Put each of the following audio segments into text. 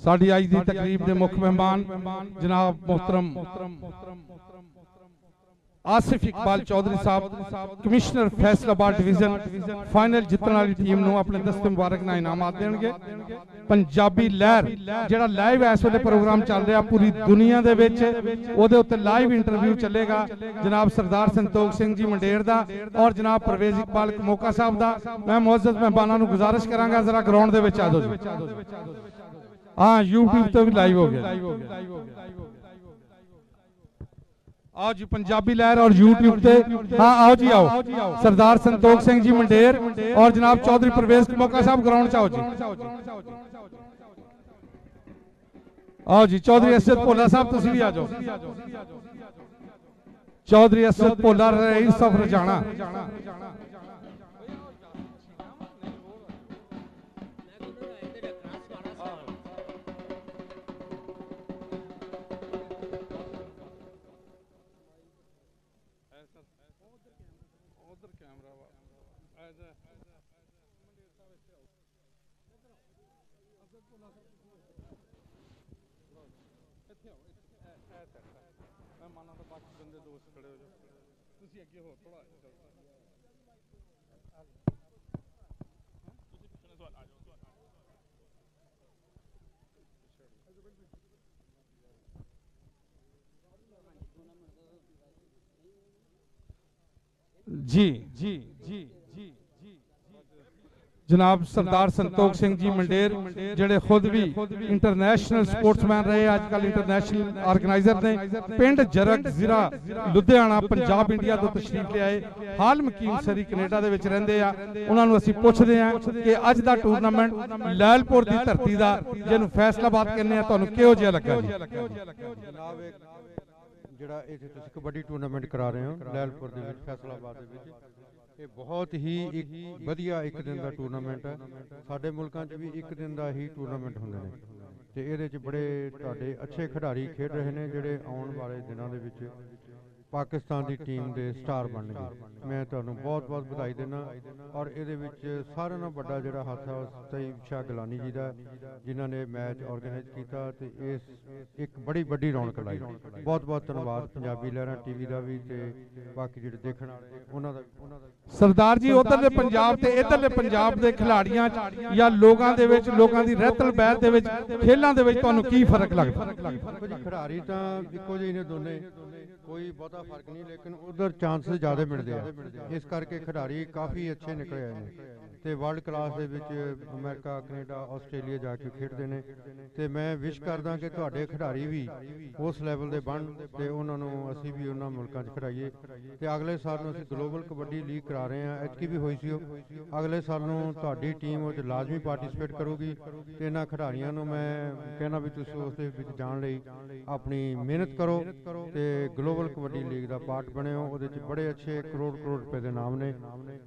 साडी अज दी तकरीब दे मुख मेहमान जनाब मोहतरम आसिफ इकबाल चौधरी साहब कमिश्नर फैसलाबाद डिवीजन फाइनल जितने वाली टीम नूं अपने दस्ते मुबारक नाल इनामात देणगे। पंजाबी लहर जिहड़ा लाइव इस वेले प्रोग्राम चल रहा पूरी दुनिया दे विच ओहदे उत्ते लाइव इंटरव्यू चलेगा जनाब सरदार संतोख सिंह जी मंडेर दा और जनाब परवेज इकबाल कमोका साहब दा। मैं मुअज़्ज़ज़ मेहमानां नूं गुजारिश करांगा जरा ग्राउंड दे विच आ जाओ जी। हाँ यूट्यूब तो भी लाइव हो गया। आओ जी पंजाबी लहर और यूट्यूब पे। हाँ आओ जी आओ। सरदार संतोख सिंह जी मंडेर और जनाब चौधरी परवेज कमोका साहब ग्राउंड च आओ जी। आओ जी चौधरी असद भोला साहब तुसी भी आ जाओ। चौधरी असद भोला रईस ऑफ रजाना। जी जी जी जी जनाब सरदार संतोख सिंह जी मंडेर जेड़े खुद भी इंटरनेशनल स्पोर्ट्समैन रहे आजकल इंटरनेशनल ऑर्गेनाइजर ने पिंड जरग जिला लुधियाना पंजाब इंडिया तो तशरीफ ले आए। हाल मकीम सरी कनेडा दे विच रहिंदे आ। उन्हां नूं असीं पुछदे आ कि अज दा टूरनामेंट लैलपुर दी धरती दा जिहनूं फैसलाबाद कहने आ तुहानूं किहो जिहा लगा जी? जनाब एक ਜਿਹੜਾ ਇੱਥੇ ਤੁਸੀਂ ਕਬੱਡੀ ਟੂਰਨਾਮੈਂਟ ਕਰਾ ਰਹੇ ਹੋ ਲੈਲਪੁਰ ਦੇ ਵਿੱਚ ਫੈਸਲਾਬਾਦ ਦੇ ਵਿੱਚ ਇਹ ਬਹੁਤ ਹੀ ਇੱਕ ਵਧੀਆ ਇੱਕ ਦਿਨ ਦਾ ਟੂਰਨਾਮੈਂਟ ਹੈ। ਸਾਡੇ ਮੁਲਕਾਂ 'ਚ ਵੀ ਇੱਕ ਦਿਨ ਦਾ ਹੀ ਟੂਰਨਾਮੈਂਟ ਹੁੰਦੇ ਨੇ ਤੇ ਇਹਦੇ 'ਚ ਬੜੇ ਤੁਹਾਡੇ ਅੱਛੇ ਖਿਡਾਰੀ ਖੇਡ ਰਹੇ ਨੇ ਜਿਹੜੇ ਆਉਣ ਵਾਲੇ ਦਿਨਾਂ ਦੇ ਵਿੱਚ पाकिस्तान की टीम के स्टार बन गए। मैं तुहानूं बहुत बहुत बधाई देना और ये सारे नाल वड्डा जिहड़ा हत्थ है सईद शाह गिलानी जी का जिन्हों ने मैच ऑर्गेनाइज किया ते इस एक बड़ी वड्डी रौनक लाई। बहुत बहुत धन्यवाद पंजाबी लहरां टीवी का भी ते बाकी जिहड़े देखण वाले उन्हां दा। सरदार जी उधरले पंजाब ते इधरले पंजाब दे खिलाड़ियां या लोगां दे विच लोगां दी रहतल बहर दे विच खेलां दे विच तुहानूं की फर्क लगदा? खिडारी तां इक्को जिहे ने दोने कोई बहुता फर्क नहीं लेकिन उधर चांसेस ज़्यादा मिलते हैं इस करके खिडारी काफ़ी अच्छे निकले आए हैं ते वर्ल्ड क्लास दे विच अमेरिका कनेडा आस्ट्रेलिया जाके खेडते हैं ते मैं विश करदा कि तुहाडे खिडारी भी उस लैवल दे बन ते उन्हां नूं असीं भी उन्हां मुल्कां 'च खिडाईए ते अगले साल नूं असीं ग्लोबल कबड्डी लीग करा रहे हैं। एतकी भी होई सी अगले साल नूं तुहाडी टीम उह 'च लाजमी पार्टिसिपेट करूगी ते इन्हां खिडारियां नूं मैं कहना भी तुसीं उस दे विच जाण लई अपनी मेहनत करो ते ग्लोबल कबड्डी लीग का पार्ट बने हो। उहदे 'च बड़े अच्छे करोड़ करोड़ रुपए के नाम ने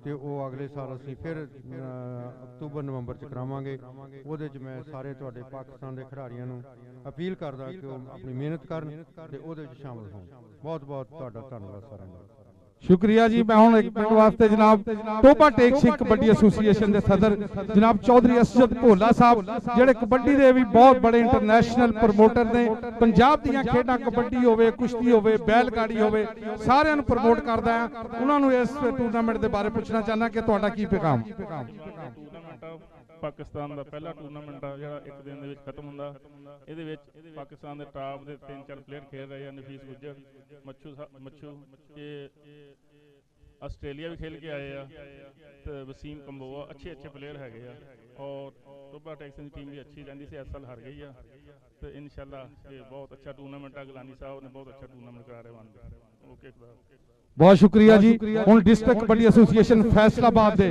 ते वो अगले साल असीं फिर अक्तूबर नवंबर च करावांगे। उहदे च मैं सारे तुहाडे पाकिस्तान के खिडारियां नूं अपील करदा कि वो अपनी मेहनत करन ते उहदे च शामिल होण। बहुत बहुत तुहाडा धन्नवाद सारिआं दा। शुक्रिया जी। मैं हुण एक मिनट वास्ते जनाब टोबा टेक सिंह कबड्डी एसोसीएशन के सदर जनाब चौधरी असद भोला साहब जिहड़े कबड्डी के भी बहुत बड़े इंटरनेशनल प्रमोटर ने पंजाब दीआं खेडां कबड्डी होवे कुश्ती होवे बैलगाड़ी होवे सारिआं नूं प्रमोट करदा है। उन्हां नूं इस टूरनामेंट के बारे पुछना चाहना कि तुहाडा की पैगाम? पाकिस्तान का पहला टूरनामेंट आ जिहड़ा एक दिन दे विच खत्म हुंदा। इहदे विच पाकिस्तान के टॉप के 3-4 प्लेयर खेल रहे हैं। नफीस गुज्जर मच्छू ये आस्ट्रेलिया भी खेल के आए हैं। वसीम कंबोआ अच्छे अच्छे प्लेयर है और टोबा टैक्सन की टीम भी अच्छी रही सी। इस साल हार गई है तो इंशाल्लाह ये बहुत अच्छा टूरनामेंट है। गिलानी साहब ने बहुत अच्छा टूरनामेंट करा रहे हैं। ओके बहुत शुक्रिया जी। हुण डिस्ट्रिक्ट कबड्डी एसोसीएशन फैसलाबाद दे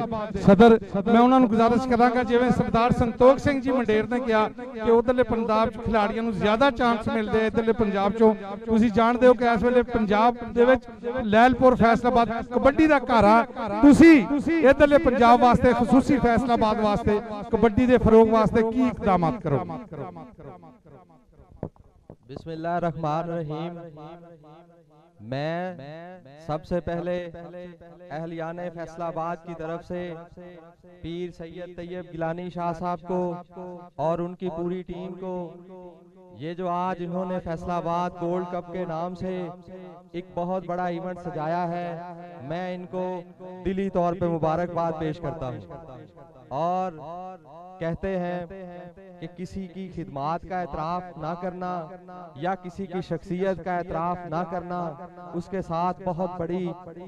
सदर मैं उन्होंने गुजारिश करांगा जिवें सरदार संतोख सिंह जी मंडेर ने कहा कि उधरले पंजाब च खिलाड़ियों नूं ज़्यादा चांस मिलते इधरले पंजाब चों तुसीं जाणदे हो कि इस वेले पंजाब दे विच लैलपुर फैसलाबाद कबड्डी दा घर आ। तुसीं इधरले पंजाब वास्ते खसूसी फैसलाबाद वास्ते कबड्डी दे फरोग वास्ते की इकदामात करो? बिस्मिल्लाह रहमान रहीम। मैं सबसे पहले अहलियाने फैसलाबाद की तरफ से पीर सैयद तैयब गिलानी शाह साहब को और उनकी पूरी टीम को ये जो आज इन्होंने फैसलाबाद गोल्ड कप के नाम से एक बहुत बड़ा इवेंट सजाया है, मैं इनको दिली तौर पे मुबारकबाद पेश करता हूँ। और कहते हैं कि किसी की खिदमात का एतराफ़ ना करना या किसी की शख्सियत का एतराफ़ ना करना, उसके साथ बहुत बड़ी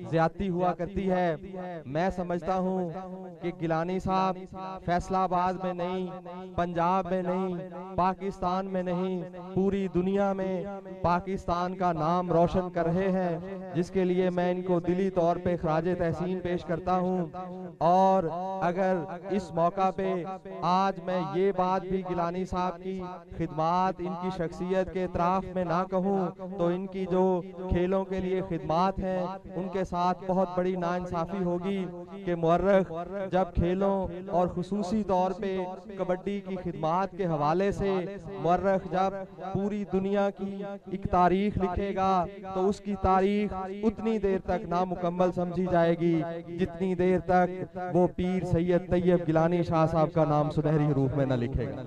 ज़्यादती हुआ करती है। मैं समझता हूँ कि गिलानी साहब फैसलाबाद में नहीं, पंजाब में नहीं, पाकिस्तान में नहीं, पूरी दुनिया में पाकिस्तान का नाम रोशन कर रहे हैं, जिसके लिए मैं इनको दिली तौर पे खराज तहसीन पेश करता हूँ। और अगर इस मौका पे आज मैं ये बात भी गिलानी साहब की खिदमात, इनकी शख्सियत के इतराफ में ना कहूँ, तो इनकी जो खेलों के लिए खिदमात हैं उनके साथ बहुत बड़ी नाइंसाफ़ी होगी कि मुअर्रिख जब खेलों और खुसूसी तौर पे कबड्डी की खिदमात के हवाले से मुअर्रिख जब पूरी दुनिया की एक तारीख लिखेगा तो उसकी तारीख उतनी देर तक नामुकम्मल समझी जाएगी जितनी देर तक वो पीर सैयद तैयब गिलानी शाह साहब का नाम सुनहरी हरूफ में न लिखेगा।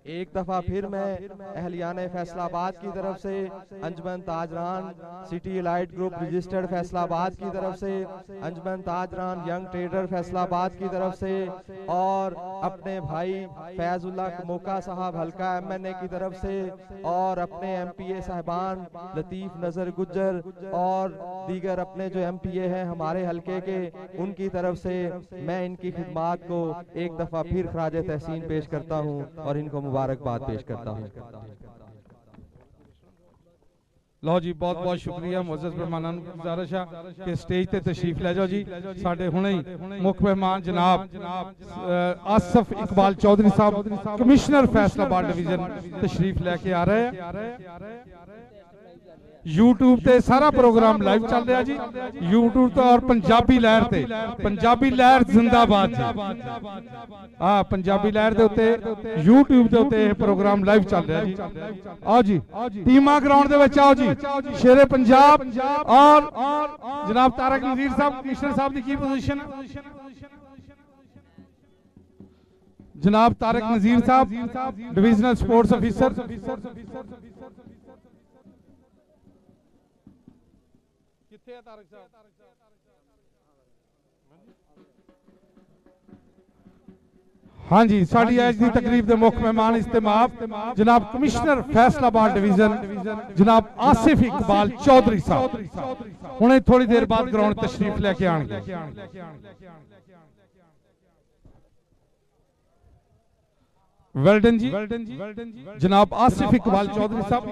एक दफा फिर मैं अहलियाने फैसलाबाद की तरफ से, Anjuman Tajran city elite group registered Faisalabad की तरफ से, अंजुमन ताजरान यंग ट्रेडर फैसलाबाद की तरफ से और अपने भाई फैजुल्ला कमोका साहब हल्का MNA की तरफ से और अपने MPA साहबान लतीफ़ नज़र गुज्जर और दीगर अपने जो MPA हैं हमारे हल्के के, उनकी तरफ से मैं इनकी खिदमात को एक दफा फिर खराज तहसीन पेश करता हूँ और इनको मुबारकबाद पेश करता हूँ। लो जी, बहुत बहुत शुक्रिया। मुअज़्ज़ज़ मेहमानान नूं गुज़ारिश है कि स्टेज ते तशरीफ ले जाओ जी। साडे हुणे ही मुख मेहमान जनाब आसिफ इकबाल चौधरी साहब कमिश्नर फैसलाबाद डिवीजन तशरीफ लेके आ रहे हैं। YouTube ते सारा प्रोग्राम लाइव चल रहा जी, YouTube तो और पंजाबी लहर ते, पंजाबी लहर जिंदाबाद जी। हाँ, पंजाबी लहर दे उत्ते YouTube दे उत्ते प्रोग्राम लाइव चल रहा जी। आओ जी, टीमा ग्राउंड दे विच आओ जी। शेरे पंजाब और जनाब तारक नज़ीर साहब कमिश्नर साहब दी की पोजीशन है? जनाब तारक नज़ीर साहब डिविजनल स्पोर्ट्स ऑफिसर। हाँ जी, साड़ी अज की तकरीब के मुख्य मेहमान इस्तेमाफ जनाब कमिश्नर फैसलाबाद डिवीजन जनाब आसिफ इकबाल चौधरी साहब हुणे थोड़ी देर बाद ग्राउंड तशरीफ लेके आएंगे। वेल्डन जी, जनाब आसिफ इकबाल चौधरी साहब।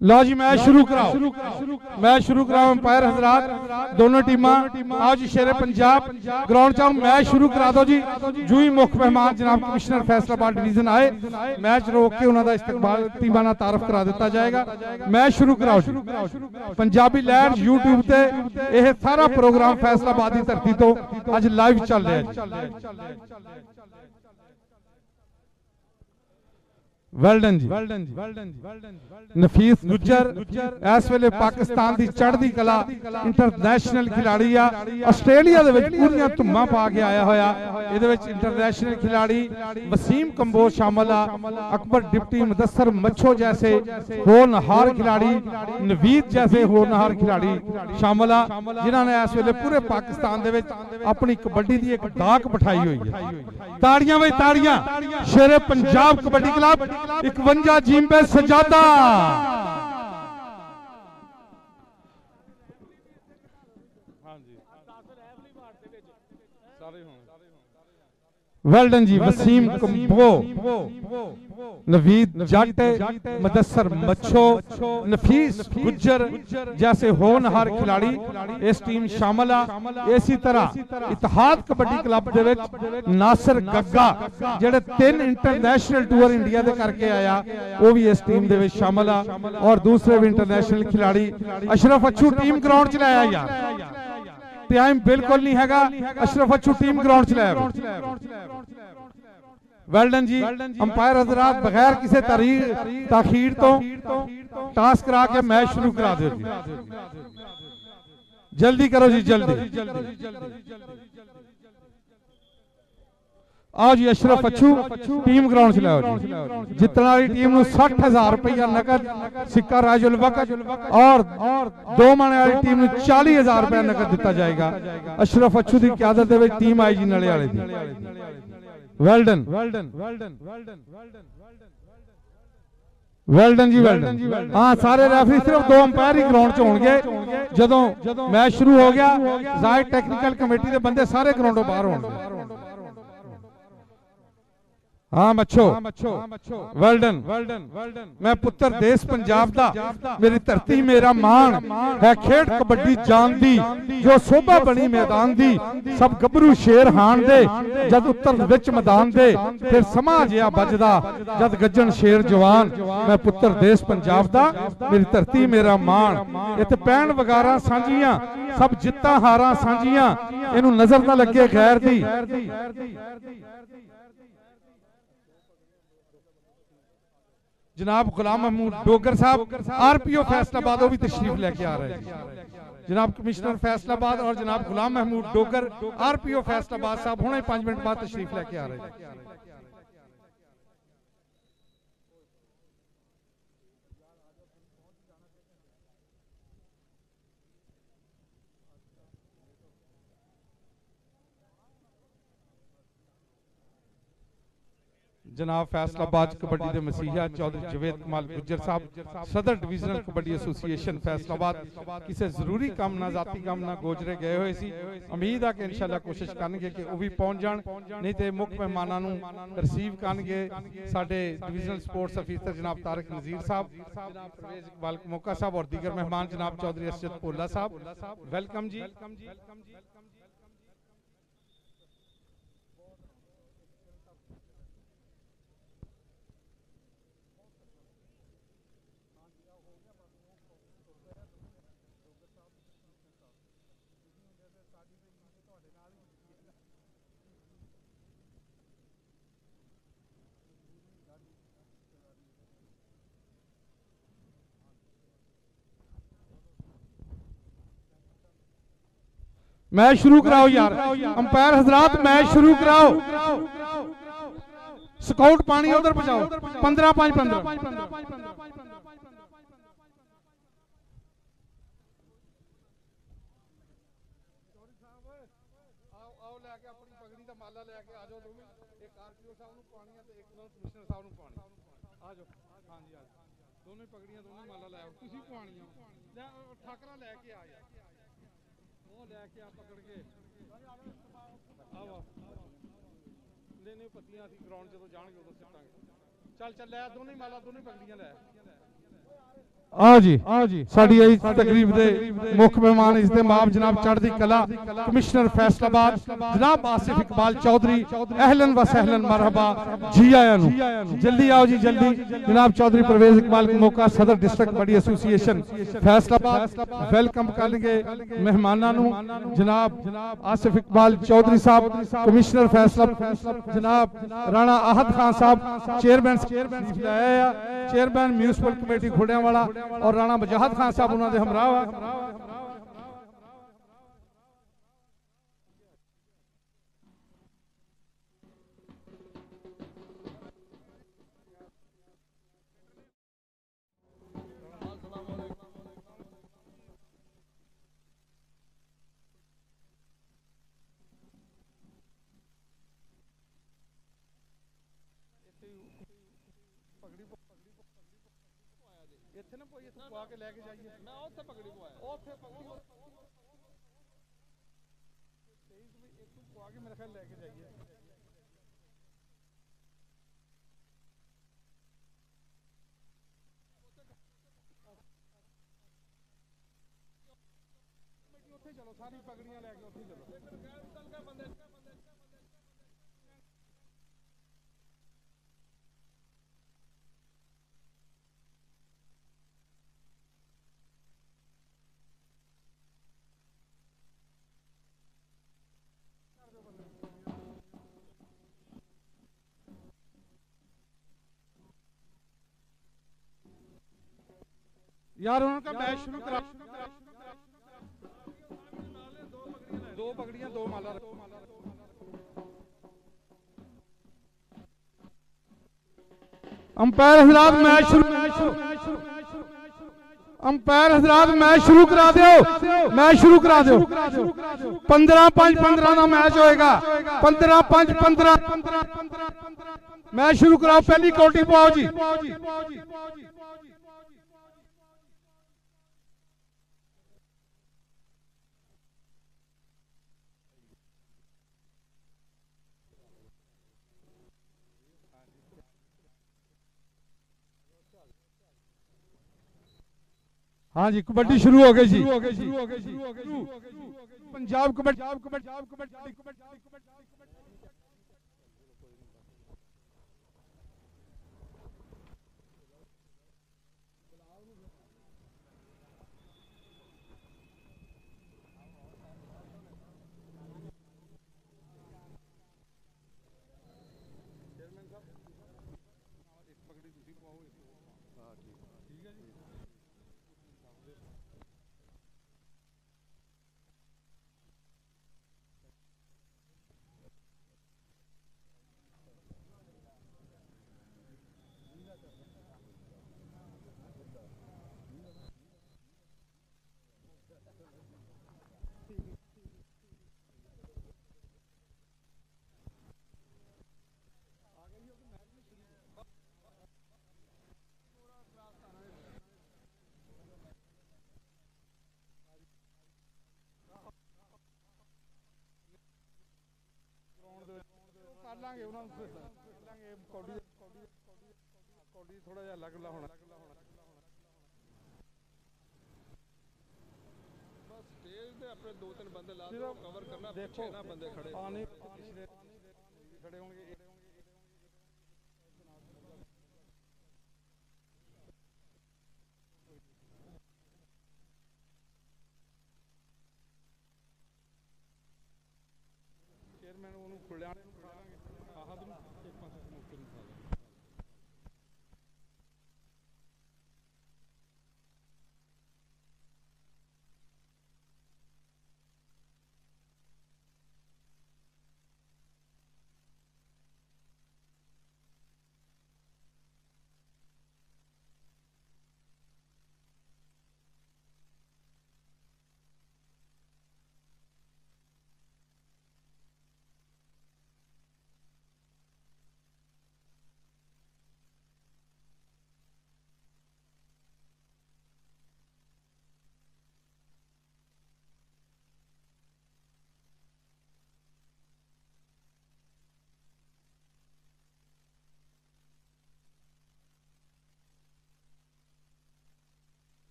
लो जी, मैच शुरू कराओ अंपायर हजरात, दोनों टीमां आज शेरे पंजाब ग्राउंड चाहो मैच शुरू करा दो जी। जो ही मुख्य मेहमान जनाब कमिश्नर फैसलाबाद डिवीजन आए, मैच रोक के उन्होंने इस्तकबाल टीमां तारफ करा दिता जाएगा। मैच शुरू कराओ जी। पंजाबी लहर यूट्यूब ते यह सारा प्रोग्राम फैसलाबाद की धरती तो अज लाइव चल रहा है। ਵੈਲ ਡਨ ਜੀ। ਨਫੀਸ ਗੁੱਜਰ ਇਸ ਵੇਲੇ ਪਾਕਿਸਤਾਨ ਦੀ ਚੜ੍ਹਦੀ ਕਲਾ ਇੰਟਰਨੈਸ਼ਨਲ ਖਿਡਾਰੀ ਆ, ਆਸਟ੍ਰੇਲੀਆ ਦੇ ਵਿੱਚ ਪੂਰੀਆਂ ਧੁੰਮਾਂ ਪਾ ਕੇ ਆਇਆ ਹੋਇਆ। ਇਹਦੇ ਵਿੱਚ ਇੰਟਰਨੈਸ਼ਨਲ ਖਿਡਾਰੀ ਵਸੀਮ ਕੰਬੋਜ ਸ਼ਾਮਲ ਆ, ਅਕਬਰ डिप्टी मुदस्सर मच्छो जैसे होनहार खिलाड़ी, नवीद जैसे होनहार खिलाड़ी शामिल आ, जिन्होंने इस वेले पूरे पाकिस्तान दे विच अपनी कबड्डी दी एक डाक बिठाई हुई है। ताड़ियां बई ताड़ियां, शेरे पंजाब कबड्डी क्लब 51 जिम्बे सजादा। वेल डन जी। वसीम कंबो, नवीद जट, मुदस्सर मच्छो, नफीस गुज्जर जैसे होनहार खिलाड़ी इस टीम शामिल आ। इसी तरह इतिहाद कबड्डी क्लब दे विच नासिर गग्गा जेड़े 3 इंटरनेशनल टूर इंडिया दे करके आया, वो भी इस टीम दे विच शामिल आ। और दूसरे भी इंटरनेशनल खिलाड़ी अशरफ अच्छू टीम ग्राउंड च लाया यार, टाइम बिल्कुल नहीं हैगा, अशरफ अच्छू टीम ग्राउंड च लाया। वेल डन जी। अंपायर हजरात बगैर किसी ताखीर तो टास्क करा के मैच शुरू करा दो जी, जल्दी करो जी जल्दी। आओ जी अशरफ अच्छू टीम ग्राउंड च लाओ जी। जितने वाली टीम को 60,000 रुपया नकद सिक्का राजुल वक्त और 2 माने वाली टीम को 40,000 रुपया नकद दिता जाएगा। अशरफ अच्छू की क्यादत में टीम आई जी नले वाले दी। वेल डन जी, वेल डन। हाँ सारे रेफरी सिर्फ 2 अंपायर ही ग्राउंड च होंगे जदों मैच शुरू हो गया। जाहिर टेक्निकल कमेटी के बंदे सारे ग्राउंडों बाहर होंगे। हाँ मच्छो, वेल डन। मैं पुत्र देश पंजाब दा, मेरी धरती मेरा मान है, खेड कबड्डी जान दी जो शोभा बनी मैदान दी, सब गबरू शेर हान दे जद उत्तर विच मैदान दे, फिर समा जिया बजदा जद गज्जन शेर जवान। मैं पुत्र देश पंजाब दा, मेरी धरती मेरा मान। इत्थे पैण वगारा सांझियां, सब जित्तां हारां सांझियां, इनू नजर ना लगे गैर दी। जनाब गुलाम महमूद डोगर साहब आरपीओ फैसलाबाद वो भी तशरीफ लेके आ रहे हैं। जनाब कमिश्नर फैसलाबाद और जनाब गुलाम महमूद डोगर आरपीओ फैसलाबाद साहब हुणे 5 मिनट बाद तशरीफ लेके आ रहे हैं। जनाब फैसलाबाद कबड्डी के मसीहा चौधरी जवेद कमाल गुज्जर साहब सदर डिविजनल कबड्डी एसोसीएशन फैसलाबाद किसी जरूरी काम ना जाती काम ना गोजरे गए हुए सी। उम्मीद है कि इंशाल्लाह कोशिश करनगे कि वो भी पहुंच जान, नहीं तो मुख्य मेहमानों नूं रिसीव करनगे साडे डिविजनल स्पोर्ट्स अफीसर जनाब तारिक नज़ीर साहब, जनाब परवेज इकबाल मौका साहब और दीगर मेहमान जनाब चौधरी अरशद पोला साहब। वेलकम जी। मैच शुरू कराओ यार, अंपायर हजरात मैच शुरू कराओ। स्काउट पानी उधर पहुंचाओ। 15-5-15। चल चल लै दोनों ही माला दोनों ही पगड़ियां लै। ਆ ਜੀ ਸਾਡੀ ਇਸ ਤਕਰੀਬ ਦੇ ਮੁੱਖ ਮਹਿਮਾਨ ਇਜ਼ਤਿਮਾਮ ਜਨਾਬ ਚੜ੍ਹਦੀ ਕਲਾ ਕਮਿਸ਼ਨਰ ਫੈਸਲਾਬਾਦ ਜਨਾਬ ਆਸਿਫ ਇਕਬਾਲ ਚੌਧਰੀ ਅਹਲਨ व सहलन मरहबा जी आया नु जल्दी आओ जी जल्दी जनाब चौधरी परवेज इकबाल मौका सदर डिस्ट्रिक्ट बड़ी एसोसिएशन फैसलाबाद वेलकम करेंगे मेहमानां नु जनाब आसिफ इकबाल चौधरी साहब कमिश्नर फैसला जनाब राणा आहद खान साहब चेयरमैन चेयरमैन म्यूनसिपल कमेटी घोड़ियां वाला और राणा बजाहत खान साहब उन्होंने हमराह चलो सारी पगड़ियां लेके उठी चलो यार उनका मैच शुरू करा दो पगड़ियां दो माला अंपायर हजरात मैच शुरू अंपायर हजरात मैच शुरू करा दो मैच शुरू करा दो 15-5-15 का मैच होएगा 15-5-15 मैच शुरू कराओ पहली कौटी पाओ जी हाँ जी कबड्डी शुरू हो गई जी पंजाब कबड्डी थोड़ा जिहा अलग होना बस स्टेज पे अपने 2-3 बंदे ला दो कवर करना देखो ना बंदे खड़े खड़े होंगे चेयरमैन ਉਹਨੂੰ ਖੁੱਲਿਆ ਨੂੰ ਖਾ ਲਾਂਗੇ ਆਹਦ ਨੂੰ ਇੱਕ ਪਾਸੇ ਤੋਂ ਮੁੱਕ ਨੂੰ ਖਾ ਲਾਂਗੇ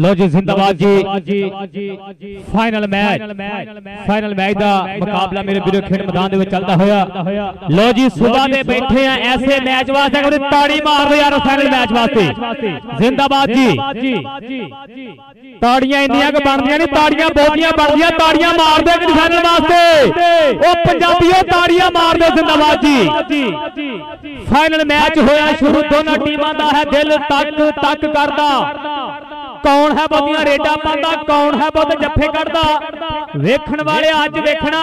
लो जी जिंदाबाद जी फाइनल मैच का मुकाबला मेरे वीरों खेड मैदान में चलता होया। लो जी सुबह दे बैठे हैं ऐसे मैच वास्ते ताड़ी मार दो यार फाइनल मैच वास्ते जिंदाबाद जी। ताड़ियां इन्नियां बनदियां नहीं, ताड़ियां बहुतियां बनदियां, ताड़ियां मार दो फाइनल वास्ते ओ पंजाबियों, ताड़ियां मार दो जिंदाबाद जी। फाइनल मैच होया शुरू, दोनों टीमां दा है दिल तक तक करदा, कौन है बहुतियां रेडा पांदा, कौन है बहुत जफ्फे करदा। वेखण वाले अज वेखना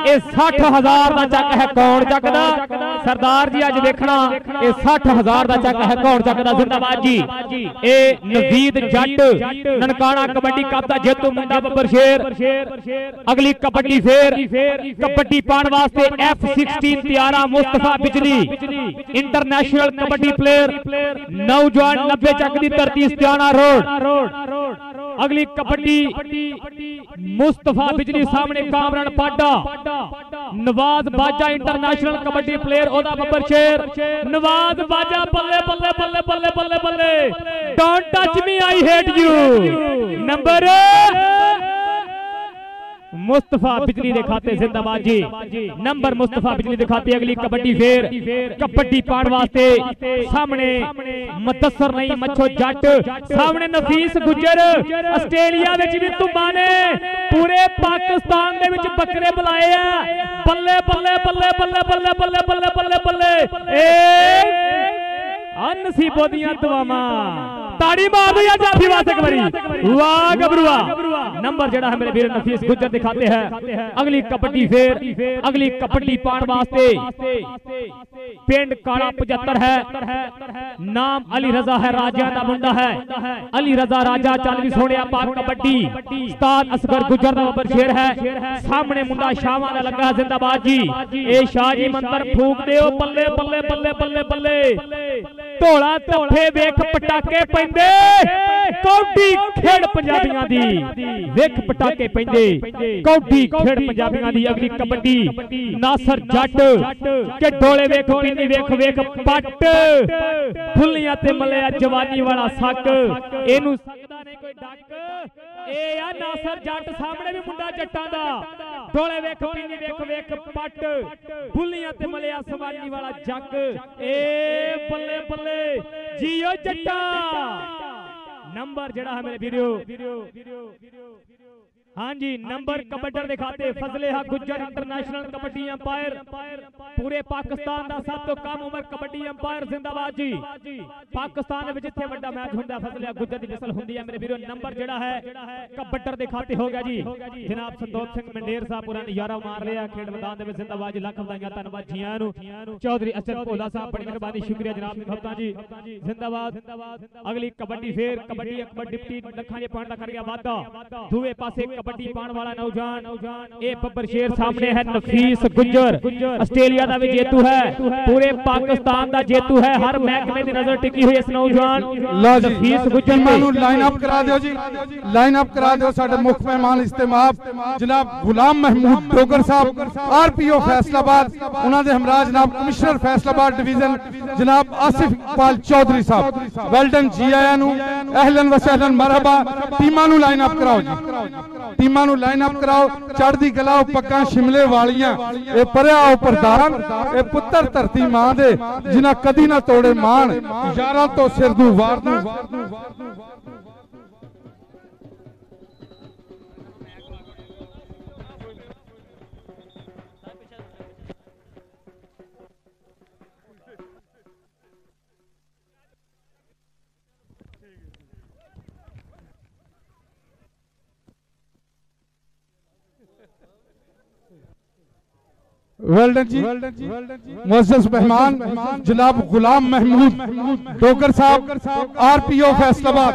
ये 60,000 का चक है, कौन चकदा सरदार जी। अज वेखना ये 60,000 का चक है, कौन चकदा जिंदाबाद जी। ए नवीद जट ननकाना कबड्डी कप दा जेतू मुंडा बब्बर शेर। अगली कबड्डी फेर कबड्डी पाने वास्ते F16 तैयारा मुस्तफा बिजली इंटरनेशनल कबड्डी प्लेयर नौजवान 90 चक दी धरती स्त्याना रोड। अगली कबड्डी मुस्तफा बिजली सामने कामरान पाडा नवाज बाजा इंटरनेशनल कबड्डी प्लेयर ओदा बब्बर शेर। नवाज बाजा बल्ले बल्ले बल्ले बल्ले बल्ले बल्ले, don't touch me I hate you. Number Mustafa बिजली दे खाते जिंदाबाद जी। नंबर मुस्तफा बिजली दे खाते। अगली कबड्डी फेर कबड्डी पाण वास्ते सामने मुदस्सर नहीं मच्छो जट, सामने नफीस गुजर। आस्ट्रेलिया विच भी धुम्मा ने पूरे पाकिस्तान दे विच बकरे बुलाए आ। बल्ले बल्ले बल्ले बल्ले बल्ले बल्ले बल्ले बल्ले बल्ले ए अनसीबो दियां दुआवां, ताड़ी मार दो यार जाफी वास्ते एक बारी, वाह गबरुआ। नंबर जेड़ा है मेरे वीर नफीस गुजर दिखाते हैं। अगली कबड्डी फेर अगली कबड्डी पाण वास्ते पिंड काला 75 है, नाम अली रजा है, राजा दा मुंडा है। अली रजा राजा चल भी सोने पाक कबड्डी उस्ताद असगर गुजर दा बब्बर शेर है। सामने मुंडा शावां दा लगा जिंदाबाद जी। ए शाह जी मंत्र फूक दे ओ बल्ले बल्ले बल्ले बल्ले बल्ले, ढोला तफे वेख पटाके पैंदे, कौडी खेड़ पंजाबियां दी वेख पटाके पैंदे, कौडी खेड़ पंजाबियां दी। अगली कबड्डी नासर जट के ढोले वेख पिन्नी वेख वेख पट, फुल्लियां ते मलिया जवानी वाला सक, एनू सकदा नहीं कोई डक। ए यार नासर जट सामने भी मुंडा जट्टां दा, ढोले वेख पिन्नी वेख वेख पट, फुल्लियां ते मलिया जवानी वाला जक। ए बल्ले बल्ले जियो जट्टा। नंबर जड़ा है मेरे वीडियो हाँ जी, नंबर कबड्डर दिखाते फजले हा गुज्जर इंटरनेशनल कबड्डी अंपायर, पूरे पाकिस्तान का सब तो कम उम्र कबड्डी अंपायर जिंदाबाद जी। पाकिस्तान में जिथे बड़ा मैच होंदा फजले हा गुज्जर दी मिसल होंदी है मेरे वीरों। नंबर जड़ा है कबड्डर दिखाते हो गया जी जनाब संतोष सिंह मंडेर साहब पुरानी यारा मार लिया खेड मैदान में जिंदाबाद जी। लख बधाइयां धन्यवाद जियां नू। चौधरी असद भोला साहब बड़ी मेहरबानी शुक्रिया जनाब भगतां जी जिंदाबाद। अगली कबड्डी फेर कबड्डी डिप्टी लखां जे पॉइंट दा कर गया वादा। दूए पासे कबड्डी पाने वाला नौजवान ए बब्बर शेर सामने है नफीस गुजर, ऑस्ट्रेलिया का भी जेतू है, पूरे पाकिस्तान का जेतू है। हर महकमे की नजर टिकी हुई इस नौजवान नफीस गुजर को लाइन अप करा दो जी, लाइन अप करा दो। साडे मुख्य मेहमान इस्तेमाल जनाब गुलाम महमूद डोगर साहब RPO फैसलाबाद, उन्हां दे हमराह जनाब कमिश्नर फैसलाबाद डिवीजन जनाब आसिफ इकबाल चौधरी साहब। वेल डन जी आया नू, अहलन व सहलन मरहबा। टीमां नू लाइन अप कराओ जी, टीमां नू लाइन अप कराओ। चढ़दी गलाओ पक्का शिमले वालियां, ए परया प्रधान ए पुत्र धरती मां दे जिन्हां कदी ना तोड़े मान, यारां तो सिर दू वार दू। वेल्डन जी मुअज़्ज़ज़ मेहमान जनाब गुलाम महमूद डोगर साहब RPO फैसलाबाद।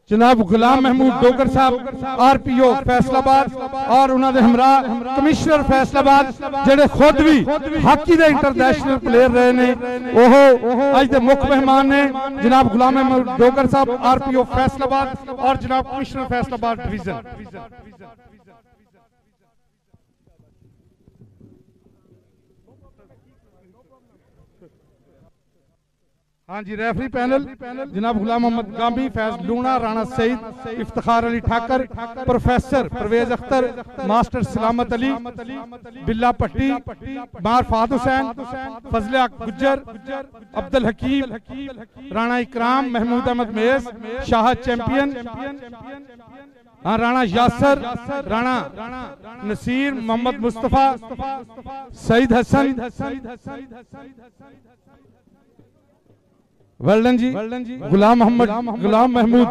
जनाब गुलाम महमूद डोगर साहब RPO फैसलाबाद और उन्होंने हमराह कमिश्नर फैसलाबाद जेडे खुद भी हाकी दे इंटरनेशनल प्लेयर रहे ने, ओहो अज दे मुख्य मेहमान ने जनाब गुलाम महमूद डोगर साहब RPO फैसलाबाद और जनाब कमिश्नर फैसलाबाद डिवीजन। हाँ जी, रेफरी पैनल जनाब गुलाम मोहम्मद गांबी, फैज लूणा, राणा सईद, इफ्तिखार अली ठाकर, प्रोफेसर परवेज अख्तर, मास्टर सलामत अली, बिल्ला पट्टी, मार फात हुसैन, फजले गुज्जर, अब्दुल हकीम, राणा इकराम, महमूद अहमद मेस, शाह चैंपियन, हाँ राणा यासर, राणा नसीर, मोहम्मद मुस्तफा, सईद हसन, वेल्डन जी, गुलाम महमूद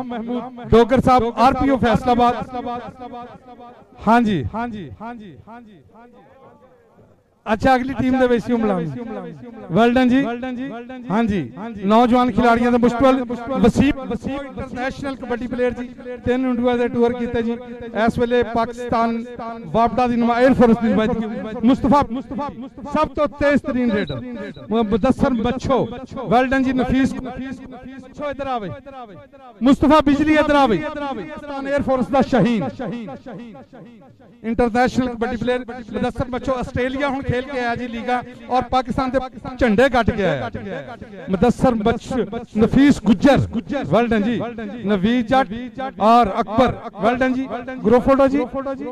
डोगर साहब, आरपीओ फैसलाबाद। हाँ जी, अच्छा अगली टीम दे विच वेल्डन जी, हाँ जी, नौजवान खिलाड़ियों का मुश्तल वसीम इंटरनेशनल कबड्डी प्लेयर जी, 3 इंडिया दे टूर कीते जी, इस वेले पाकिस्तान वापडा दी नुमा एयरफोर्स दी नुमाइंदगी, मुस्तफा सब तो तेज तरीन रेडर मुदस्सर बच्चो, वेल्डन जी, नफीस बच्चो इधर आवे, मुस्तफा बिजली इधर आवे, पाकिस्तान एयरफोर्स दा शहीन इंटरनेशनल कबड्डी प्लेयर मुदस्सर बच्चो, ऑस्ट्रेलिया हुन खेल के आया जी लीगा और पाकिस्तान के झंडे कट के आया, मुदस्सर नफीस गुज्जर, वेल्डन जी, नवीद जट और अकबर, वेल्डन जी, ग्रोफोटो जी,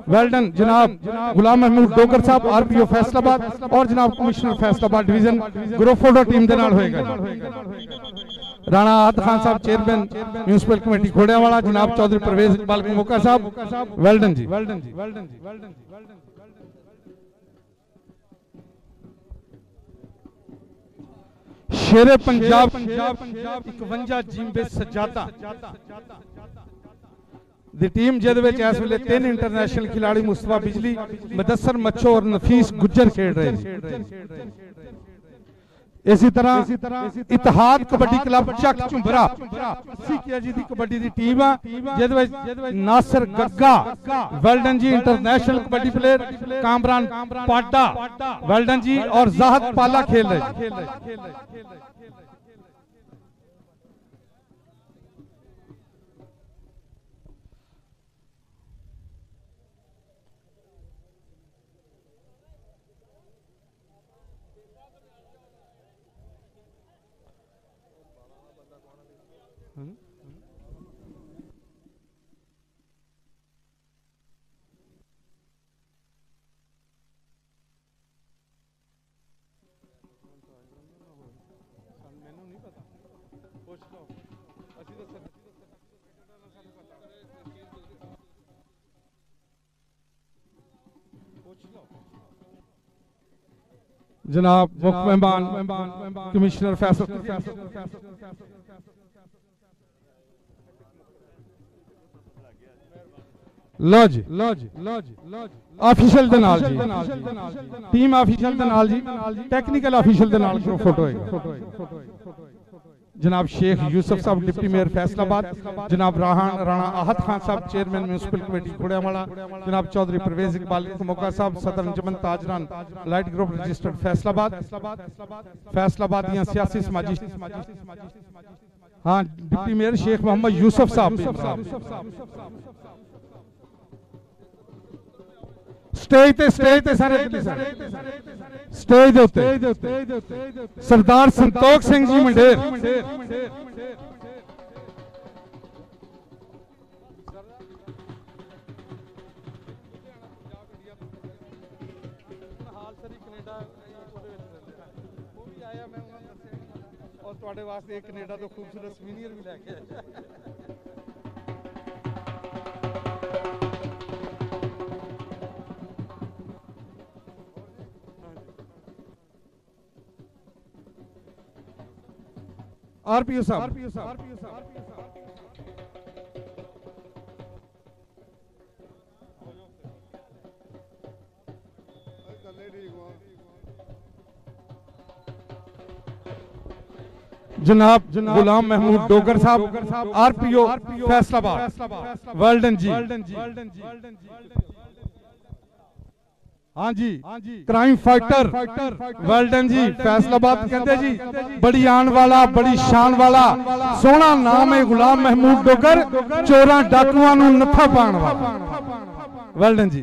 वेल्डन जनाब गुलाम महमूद डोगर साहब, आरपीओ फैसलाबाद और जनाब कमिश्नर फैसलाबाद डिवीजन ग्रोफोटो टीम दे नाल होएगा। राणा आहत खान साहब चेयरमैन म्यूनिसिपल कमेटी खोड़ियावाला, जनाब चौधरी परवेज इकबाल मौका साहब, वेल्डन जी। शेरे पंजाब 51 जिम्बे सजादा दी टीम जिहदे विच इस वेले 3 इंटरनेशनल खिलाड़ी मुस्तफा बिजली, मुदस्सर मच्छो और नफीस गुज्जर खेड रहे हैं। इसी तरह इतिहाद कबड्डी क्लब चक झुंबरा सीकिया जी दी कबड्डी दी टीम है, जिहदे विच नासिर गग्गा, वेल्डन जी, इंटरनेशनल कबड्डी प्लेयर, कामरान पाटा, वेल्डन जी और जाहद पाला खेल रहे। जनाब मुख्य मेहमान कमिश्नर फैसला लॉज ऑफिशियल दे नाल जी, टीम ऑफिशियल दे नाल जी, टेक्निकल ऑफिशियल दे नाल फोटो होएगा। जनाब शेख यूसुफ साहब डिप्टी मेयर फैसलाबाद, जनाब राणा आहत खान साहब चेयरमैन म्यूनिसिपल कमेटी खोड़ियावाला, जनाब चौधरी परवेज इकबाल मौका साहब सदर अंजुमन ताजरान लाइट ग्रुप रजिस्टर्ड फैसलाबाद दियां सियासी समाजी, हाँ डिप्टी मेयर शेख मोहम्मद यूसुफ साहब स्टेज ते सारे स्टेज दे उत्ते सरदार संतोख सिंह जी मंडेर, और तुहाडे वास्ते एक कनेडा तो खूबसूरत सुवीनियर भी लेके आया। आरपीओ साहब जनाब गुलाम महमूद डोगर साहब, आरपीओ फैसलाबाद, वेल्डन जी, हाँ जी, क्राइम फाइटर वेल्डन जी फैसलाबाद, कहते जी बड़ी आन वाला, बड़ी शान वाला, सोना नाम है गुलाम महमूद डोगर, चोरा डाकुआं नूं नत्था पाण वाला, वेल्डन जी।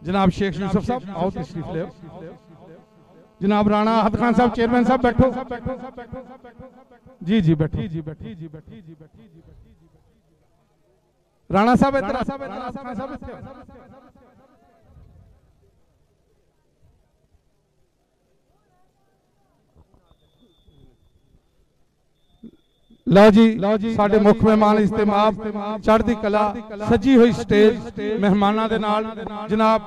जनाब शेख यूसुफ साहब आओ तशरीफ ले। जनाब राणा अहद खान साहब चेयरमैन साहब बैठो। जी जी बैठो। राणा साहब इधर लो जी साडे मुख मेहमान इस्तेमाल चढ़ती कला सजी हुई स्टेज मेहमानों के नाल जनाब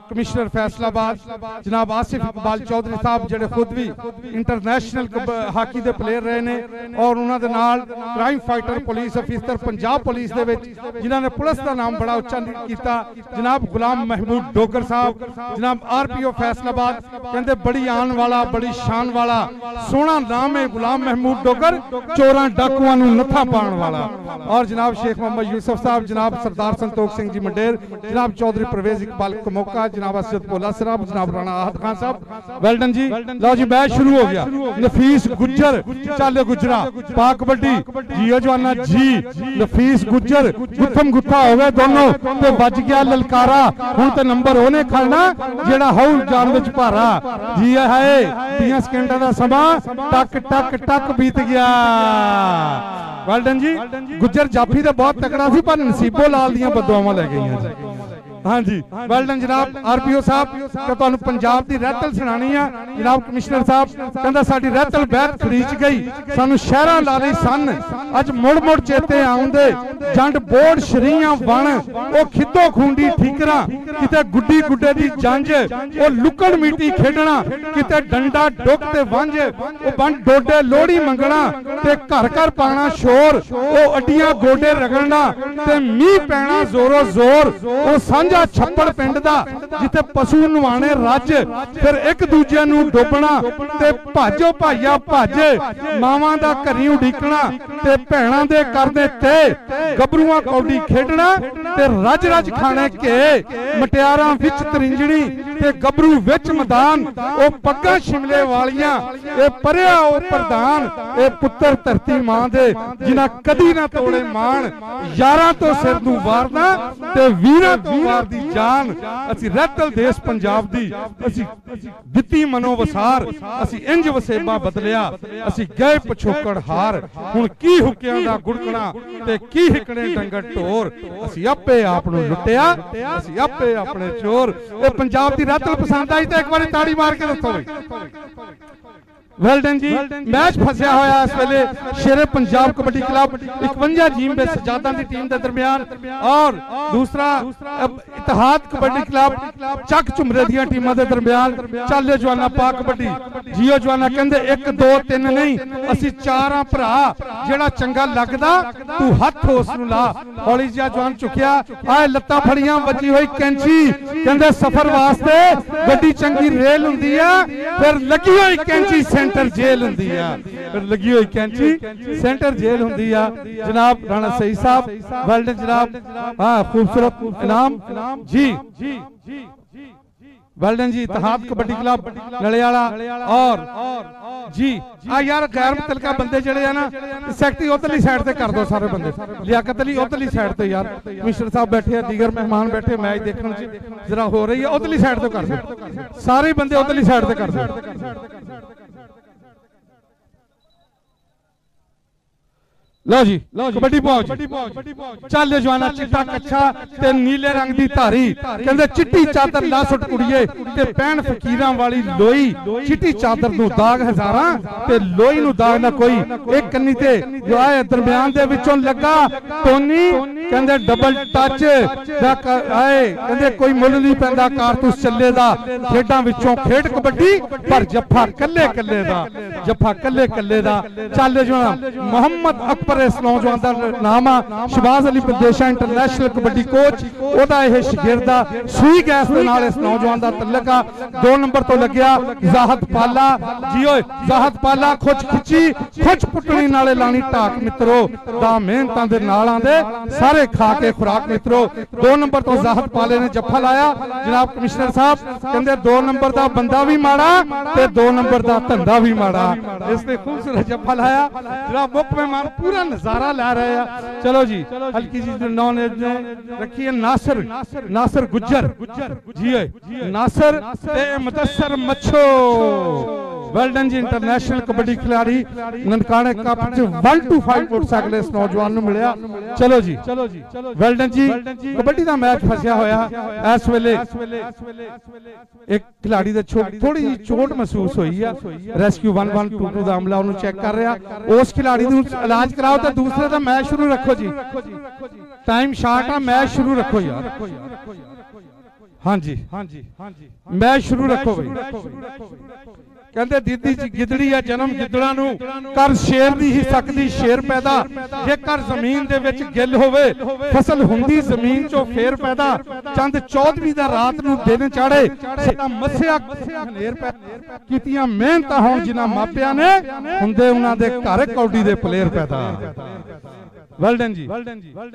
कमिश्नर फैसलाबाद जनाब आसिफ इकबाल चौधरी साहब जिहड़े खुद भी इंटरनेशनल हाकी के प्लेयर रहे ने और उन्होंने नाल crime fighter police officer Punjab police दे विच जिन्होंने पुलिस का नाम बड़ा उच्चा किया जनाब गुलाम महमूद डोगर साहब जनाब RPO फैसलाबाद कहते बड़ी आन वाला बड़ी शान वाला सोहना नाम है गुलाम महमूद डोगर चोरां डाकुआं नूं नत्था पाउण वाला। और जनाब शेख मोहम्मद यूसुफ साहब जनाब सरदार संतोख सिंह जी मंडेर जनाब चौधरी परवेज इकबाल कमोका जनाब असद पोला साहब जनाब राणा अहद खान साहब वेल्डन जी। लो जी मैच शुरू हो गया। नफीस गुज्जर चाले गुजरा पा कबड्डी जियो जवाना जी नफीस गुज्जर गुत्थम गुत्था हो गए दोनों ते बच गया ललकारा हुण ते नंबर ओने खड़ना जेड़ा हाउ जान विच भारा जी है 30 सेकंडां दा समा टक टक टक बीत गया। वेल्डन जी गुज्जर जाफी तो बहुत तकड़ा सी पर नसीबो लाल दियां बददुआवां लै गईयां। हाँ जी वेल्डन जनाब RPO साहब कि तुहानूं पंजाब की रहतल सुनानी है। जनाब कमिश्नर साहब कहंदा साडी रहतल बैत खरीच गई सानूं शहरां ला रही सन अज मुड़ मुड़ चेते आउंदे जंड बोड़ शरीयां बण ओ खिद्दो खूंडी ठीकरा किते गुड्डी गुड्डे दी जंज ओ लुकड़ मीटी खेडना किते डंडा डुक ते वंज ओ बंड डोडे लोहड़ी मंगना ते घर घर पाना शोर ओ अड्डियां गोडे रगड़ना ते मींह पैना जोरो जोर ओ सांझ छप्पड़ पिंड दा जिथे पशु नवाने रज फिर एक दूजे नूं डुबना ते भाजो भाईया भज मावां दा घरी उडीकना ते भैणां दे करदे ते गबरूआं कौडी खेडना ते रज रज खाने के मटियारां विच तरिंजणी ते गबरू विच मैदान ओ पग्गां शिमले वालियां ए परिया ओ प्रधान ए पुत्तर धरती मां दे जिन्हां कदी ना तोड़े मान यारां तो सिर नूं वारना ते वीरां तो दी जान असी रहतल देश पंजाब दी असी दित्ती मनो वसार असी इंज वसेबा बदलिया असी गए पछोकड़ हार हुण की हुक्कियां दा गुड़कना ते की हिकड़े डंगर ढोर असी आपे आप नूं लुटिया असी आपे अपने चोर। ए पंजाब दी रहतल पसंद आई ते एक बारी ताड़ी मार के दसो। वेल्डन जी मैच फंसिया होया इस वेले शेरे पंजाब कबड्डी क्लब 51 जीम बे सजादा की टीम के दरमियान और दूसरा इतिहाद कबड्डी क्लब चक झुमरे दी टीमां के दरमियान चाले जवाना पा कबड्डी जियो जवाना कहंदे 1 2 3 नहीं असी 4 भरा जेड़ा चंगा लगदा तू हथ उस नूं ला हौली जिहा जवान चुकिया आए लत्तां फड़ियां वजी हुई कैंची कहंदे सफर वास्ते गड्डी चंगी रेल हुंदी है फिर लगी हुई कैंची सेंटर जेल हुंदी है फिर लगी हुई कैंची सेंटर जेल हुंदी है। जनाब राणा सही साहब वेल्डन जनाब हाँ खूबसूरत इनाम जी वेल्डन जी इतिहाद कबड्डी क्लब नलियाला और जी आ यार गैर मुतलका बंदे जड़े ना सैकटरी उधरली साइड ते कर दो सारे बंदे लियाकत अली उधरली साइड ते यार कमिश्नर साहब बैठे दीगर मेहमान बैठे मैच देखने जरा हो रही है उधरली साइड ते कर दो सारे बंदे उधरली साइड ते कर दो। लो जी कबड्डी पहुंच चल जवाना चिट्टा कच्छा ते नीले रंग दी धारी कहंदे चिट्टी चादर ला सुट कुड़िए ते पैण फकीरां वाली लोई चिट्टी चादर नूं दाग हजारां ते लोई नूं दाग ना कोई एक कन्नी ते जो आए दरमियान दे विचों लगा टोनी कहंदे डबल टच दा आए कहंदे कोई मुल नहीं पैंदा कारतूस चले दा खेडां विचों खेड कबड्डी पर जफ्फा कल्ले कल्ले दा जफ्फा कल्ले कल्ले दा चल जवाना मोहम्मद अकबर इस नौजवान का नाम आ शहबाज अली प्रदेशा इंटरनेशनल कबड्डी कोच ओदा यह शागिर्दा सुई गैस के नाल इस नौजवान का तल्लक आ 2 नंबर तो लग्या जाहद पाला जी ओए जाहद पाला खुच खिची खुच पुटनी नाले लानी ढाक मित्रो दा मेहनतां दे नाल आंदे सारे खा के खुराक मित्रो 2 नंबर तो जाहद पाले ने जफ्फा लाया जनाब कमिश्नर साहब कहंदे 2 नंबर का बंदा भी माड़ा ते 2 नंबर का धंधा भी माड़ा इसने खूबसूरत जफा लाया जरा मुख मेहमान पूरा नजारा ला रहे हैं। चलो जी हल्की सी नॉन एज ने रखी है नासिर गुज्जर जी नासिर ते मुदस्सर मच्छो वेल डन जी इंटरनेशनल कबड्डी खिलाड़ी ननकाने कप च 1-5 मोटरसाइकिल इस नौजवान ਨੂੰ ਮਿਲਿਆ। चलो जी वेल डन जी कबड्डी ਦਾ मैच फसिया होया इस वेले एक खिलाड़ी दे थोड़ी जी चोट महसूस हुई है रेस्क्यू 1122 ਦਾ ਅਮਲਾ ਉਹਨੂੰ ਚੈੱਕ ਕਰ ਰਿਹਾ ਉਸ ਖਿਲਾੜੀ ਨੂੰ ਇਲਾਜ ਕਰਾਓ ਤੇ ਦੂਸਰੇ ਦਾ ਮੈਚ ਸ਼ੁਰੂ ਰੱਖੋ ਜੀ टाइम शार्ट है मैच शुरू रखो यार। हाँ जी मैच शुरू रखो भाई। कहते दीदी गिदड़ी है जन्म गिदड़ा नू कर शेर दी ही सकदी शेर पैदा जे कर जमीन दे विच गिल होवे फसल हुंदी जमीन चो फेर पैदा चंद 14वीं दा रात नू दिन चाड़े सदा मस्या हनेर पैदा कीतियां मेहनतां होण जिन्हां मापियां ने हुंदे उन्हां दे घर कौडी दे प्लेयर पैदा। वेल डन जी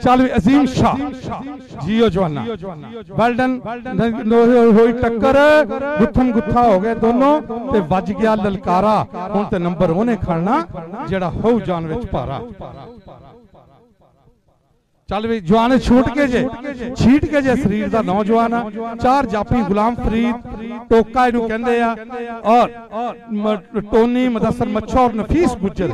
चल अजीम शाह जियो जवाना वेल डन होई टक्कर गुत्थम गुत्था हो गए दोनों ते वज गया ललकारा हुण ते नंबर ओने खड़ना जेड़ा हो जान विच भारा। चल भी जवान छूट के जे छीट के जे शरीर दा नौजवान चार जापी गुलाम फरीद टोका इनू कहंदे आ और टोनी मुदस्सर मच्छो और नफीस गुज्जर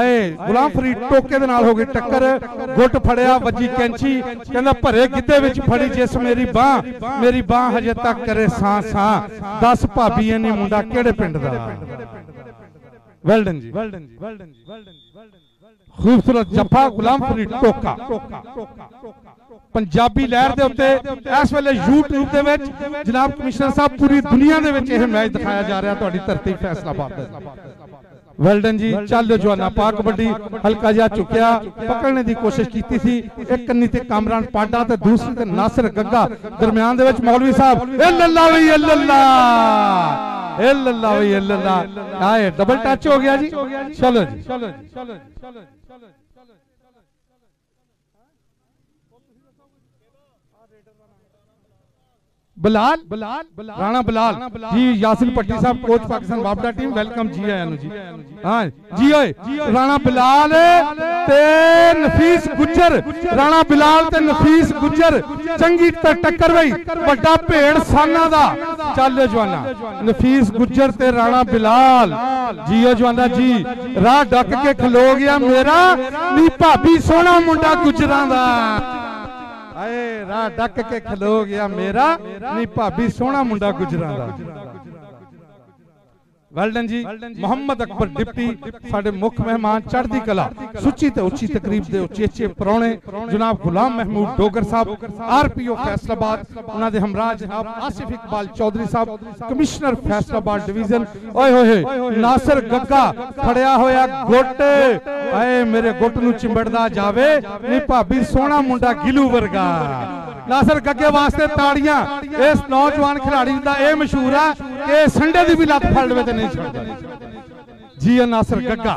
आए गुलाम फरीद टोके दे नाल हो गई टक्कर गुट फड़िया वजी कैंची कहंदा भरे गिद्धे विच फड़ी जिस मेरी बाह हजे तक करे सां सां दस भाभी ने मुंडा केड़े पिंड दा। वेल डन जी खूबसूरत जफा गुलाम फरीद टोका पंजाबी लहर दे उत्ते इस वेले YouTube दे विच जनाब कमिश्नर साहब पूरी दुनिया दे विच यह मैच दिखाया जा रहा तुहाडी धरती फैसलाबाद दे। वेल डन जी चल जवाना पा कबड्डी हल्का जिहा चुकिया पकड़ने की कोशिश की थी एक कन्नी ते कामरान पाडा ते दूसरी ते नासिर गग्गा दरमियान दे विच मौलवी साहब ए लल्ला वई ए लल्ला ए लल्ला वई ए लल्ला आए डबल टच हो गया जी। चलो जी बिलाल राणा बिलाल जी यासिन पट्टी साहब कोच पाकिस्तान बाबडा टीम वेलकम जी आया जी। हाँ जी ओए राणा बिलाल ते नफीस गुज्जर राणा बिलाल ते नफीस गुज्जर चंगी टक्कर वही बड़ा भेड़ साना दा। चल जवाना नफीस गुज्जर ते राणा बिलाल जी जवाना जी राह डक के खलो गया मेरा नी भाभी सोना मुंडा गुजरां दा आए राह डक के खलो गया मेरा नी भाभी सोना मुंडा गुजरां दा। वेल डन जी मोहम्मद अकबर डिप्टी साडे मुख मेहमान चढ़दी कला सुची ते उच्ची तकरीब दे उचेचे परौणे जनाब गुलाम महमूद डोगर साहब आरपीओ फैसलाबाद उन्हां दे हमराह जनाब आसिफ इकबाल चौधरी साहब कमिश्नर फैसलाबाद डिवीजन ओए होए नासिर गग्गा खड़िया होया गुट आए मेरे गुट नू चिंबड़दा जावे नी भाभी सोना मुंडा गिलू वर्गा। नासिर गग्गे वास्ते ताड़ियां इस नौजवान खिलाड़ी दा ए मशहूर है कि संडे दी भी लत फड़ लवे ते नहीं छड्डदा जी। नासिर गग्गा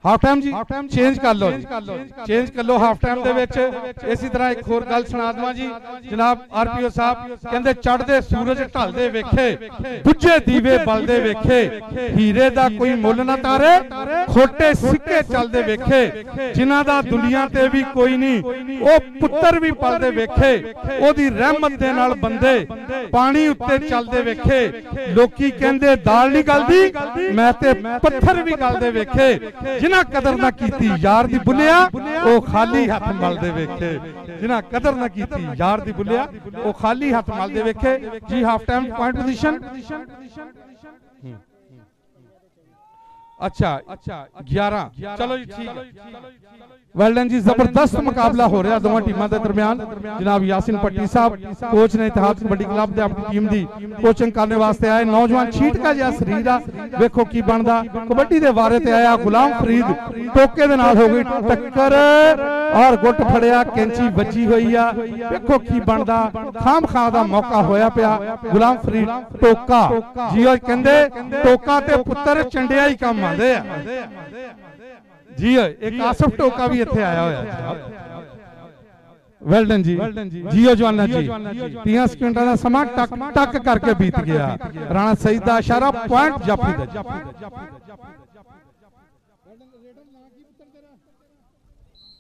हाफ टाइम जी चेंज कर लो हाफ टाइम दे विच इसी तरह एक होर गल सुना दवां जी जनाब आरपीओ साहब कहंदे चढ़दे सूरज ढलदे वेखे बुझे दीवे बलदे वेखे हीरे दा कोई मुल ना तारे खोटे सिक्के चलदे वेखे जिन्हां दा दुनिया ते भी कोई नहीं ओ पुत्तर भी पलदे वेखे ओदी रहमत दे नाल बंदे पानी उत्ते चलदे वेखे लोकी कहंदे दाल नहीं गलदी मैं ते पत्थर भी गलदे वेखे जिन्हां कदर ना कीती यार दी बुलिया ओ खाली हाथ मलदे वेखे जिन्हां कदर ना कीती यार दी बुलिया ओ खाली हाथ मलदे वेखे जी। हाफ टाइम पॉइंट पोजीशन अच्छा 11 चलो जी ठीक है। वेल डन जी जबरदस्त मुकाबला हो रहा दोवां टीमां दे दरमियान जनाब यासिन पट्टी साहब कोच ने इतिहाद कबड्डी क्लब दे अपनी टीम दी कोचिंग करने वास्ते आए नौजवान छीट का जिहा शरीर आ वेखो की बनदा कबड्डी दे वारे ते आया गुलाम फरीद टोके दे नाल हो गई टक्कर और गुट फड़िया कैंची बची हुई आ वेखो की बनदा खाम खा दा मौका होया पिया गुलाम फरीद टोका जी ओ कहंदे टोका ते पुत्तर चंडिया ही काम आंदे आ जी एक आसिफ टोका भी इत्थे आया होया वेल डन जी जियो जवाना जी 30 सेकंड का समा टक टक करके बीत गया। राणा सईद का इशारा पॉइंट जाफी दा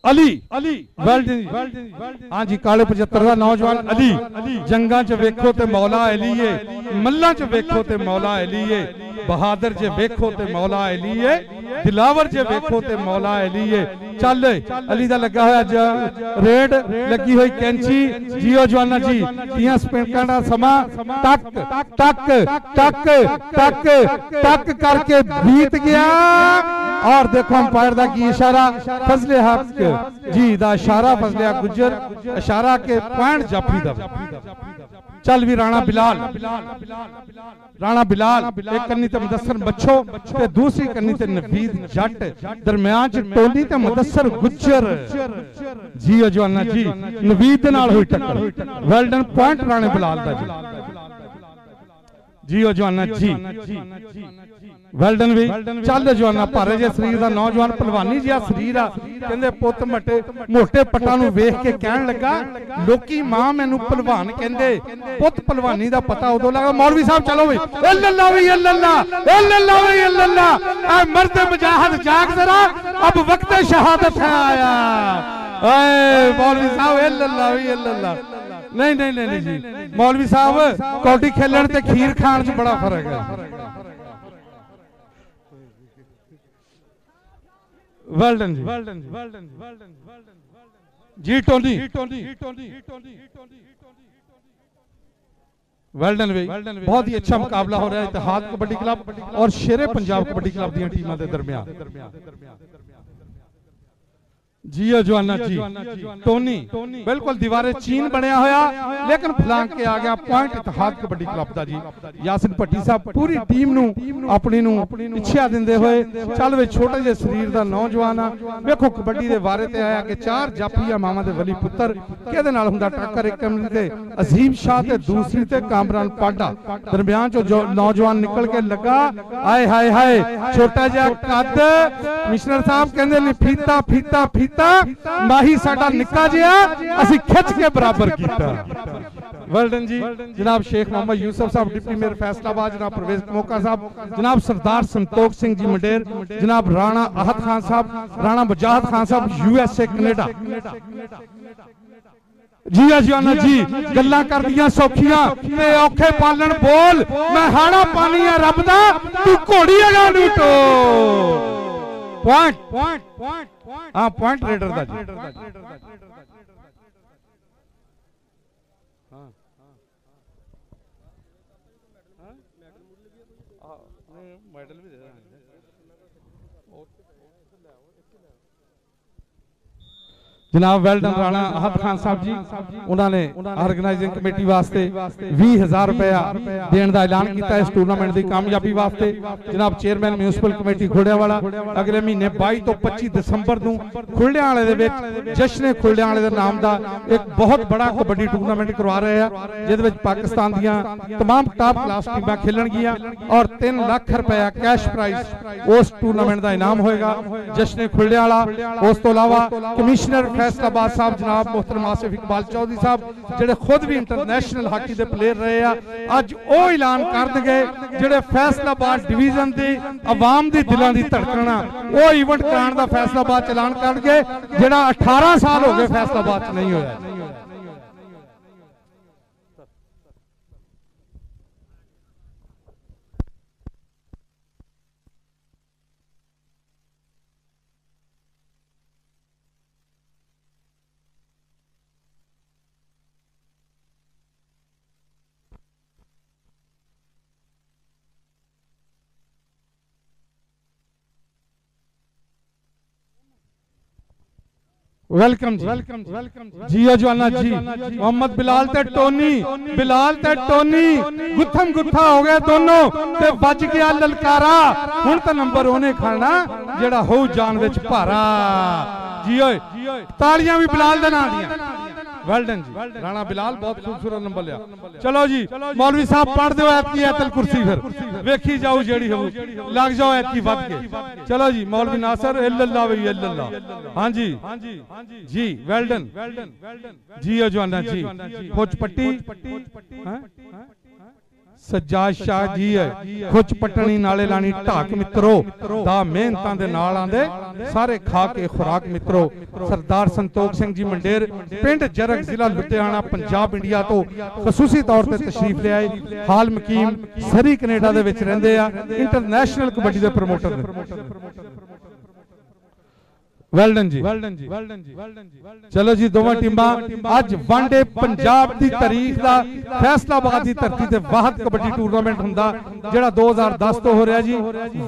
अली वेल डन हाँ जी काले 75 का नौजवान अली जंगा च वेखो ते मौला अली है, मल्ला च वेखो ते मौला अली है, बहादुर जे वेखो ते मौला अली है, दिलावर जे वेखो ते मौला अली है। चल अली दा लगा होया रेड लगी हुई कैंची जियो जवाना जी 30 सेकंड का समा टक टक टक टक टक करके बीत गया। और देखो अंपायर दा की इशारा फजले हक जी दा इशारा फजले गुजर इशारा के पॉइंट जाफी दा। चल भी राणा बिलाल एक कन्नी ते मुदस्सर बच्छो ते दूसरी कन्नी ते नवीद जट दरमियान च टोली ते मुदस्सर गुजर जी जवाना जी नवीद दे नाल हुई टक्कर। Well done point Rane Bilal दा जी जवाना जी वेल डन भी चल जवाना भारे जे शरीर का नौजवान पहलवानी जिहा शरीर आ कहंदे पुत मटे मोटे पट्टा नूं वेख के कहण लगा लोकी मां मैनू पहलवान कहंदे पुत पहलवानी दा पता उदों लगा। मौलवी साहब चलो वी अल्लाह वी अल्लाह अल्लाह वी अल्लाह ए मर्द मुजाहिद जाग जरा अब वक्त शहादत है आया। ओए मौलवी साहब अल्लाह वी अल्लाह नहीं नहीं नहीं जी मौलवी साहब कौडी खेलण ते खीर खाण च बड़ा फर्क है। वेल डन जी टोनी वेल डन बहुत ही अच्छा मुकाबला हो रहा है इत्तेहाद कबड्डी क्लब और शेरे पंजाब कबड्डी क्लब दी टीमां दे दरमियान। जियो जवाना जी टोनी बिल्कुल दीवारे चीन बनया होया लेकिन फलांग के आ गया पॉइंट इत्तेहाद कबड्डी क्लब दा जी। यासिन भट्टी साहब पूरी टीम नू अपनी नू इच्छा दिंदे होए चल वे छोटे जे शरीर दा नौजवान आ वेखो कबड्डी दे वारे ते आया कि चार जाफिया मामा दे वली पुत्र किहदे नाल हुंदा टक्कर एक कमरे ते अजीम शाह ते दूसरी ते कामरान पाडा दरमियान चो जो नौजवान निकल के लगा आए हाय हाय छोटा जिहा कद कमिश्नर साहब कहंदे ने फीता फीता फीता माही साडा निक्का जिहा असी खिच के बराबर कीता। वेल डन जी जनाब शेख मोहम्मद यूसुफ साहब डिप्टी मेयर फैसलाबाद जनाब परवेज मोका साहब जनाब सरदार संतोख सिंह जी मंडेर जनाब राणा आहत खान साहब राणा बजाहत खान साहब यूएसए कनेडा जी जवाना जी गल्लां कर दियां सौखियां ते औखे पालन बोल मैं हाड़ा पानी है रब दा तू घोड़ी अगा लूटो पॉइंट हाँ पॉइंट रेडर दा जी मेडल भी दे जनाब वेल डन राणा आहत खान साहब जी उन्होंने ऑर्गेनाइजिंग कमेटी वास्ते 20,000 रुपया देने का ऐलान किया इस टूर्नामेंट की कामयाबी वास्ते। जनाब चेयरमैन म्यूनसिपल कमेटी खुड़ियावाला अगले महीने 22 तो 25 दिसंबर को खुड़ियावाले दे विच जश्न खुड़ियावाले दे नाम का एक बहुत बड़ा कबड्डी टूर्नामेंट करवा रहे हैं जिहदे विच पाकिस्तान दीयां तमाम टॉप क्लास टीमां खेलणगियां और 3 लाख रुपया कैश प्राइज उस टूर्नामेंट का इनाम होएगा जश्न खुड़ियावाला। उस तो अलावा कमिश्नर फैसलाबाद साहब जनाब मोहतरम आसिफ इकबाल चौधरी साहब जेडे खुद भी इंटरनेशनल हाकी दे प्लेयर रहे हैं अज वो ऐलान कर देंगे जेडे फैसलाबाद डिवीजन दी आवाम दी दिलों दी धड़कना वो इवेंट कराने का फैसलाबाद ऐलान कर देंगे जेड़ा 18 साल हो गए फैसलाबाद नहीं होया। वेलकम जियो जवाना जी मोहम्मद बिलाल ते टोनी गुत्थम गुत्था हो गए दोनों ते बच गया ललकारा हुण तां नंबर ओने खाना जेड़ा हो जान विच भारा जियो तालियां भी बिलाल दे नाम दियां वेल डन जी। राणा बिलाल बहुत खूबसूरत नंबर लिया। चलो जी मौलवी साहब पढ़ दो ऐतकी ऐतल कुर्सी फिर वेखी जाओ जेड़ी हो लग जाओ ऐतकी वध के। चलो जी मौलवी नासर इल्लल्लाह व इल्लल्लाह। हां जी जी वेल डन जी जवाना जी। खुच पट्टी सज्जाद शाह जी है खुच पटनी नाले लानी ढाक मित्रो दा मेहनतां दे नाल आंदे सारे खा के खुराक मित्रो। सरदार संतोख सिंह जी मंडेर पिंड जरग जिला लुधियाना पंजाब इंडिया तो खसूसी तौर पे तशरीफ ले आए। हाल मकीम सरी कनेडा दे विच रहिंदे आ। इंटरनेशनल कबड्डी दे प्रमोटर ने। वेल डन जी। चलो जी दोवां टीमां अज वनडे पंजाब दी तारीख दा फैसलाबाद दी धरती ते वाहद कबड्डी टूरनामेंट हुंदा जेड़ा 2010 तो हो रहा जी।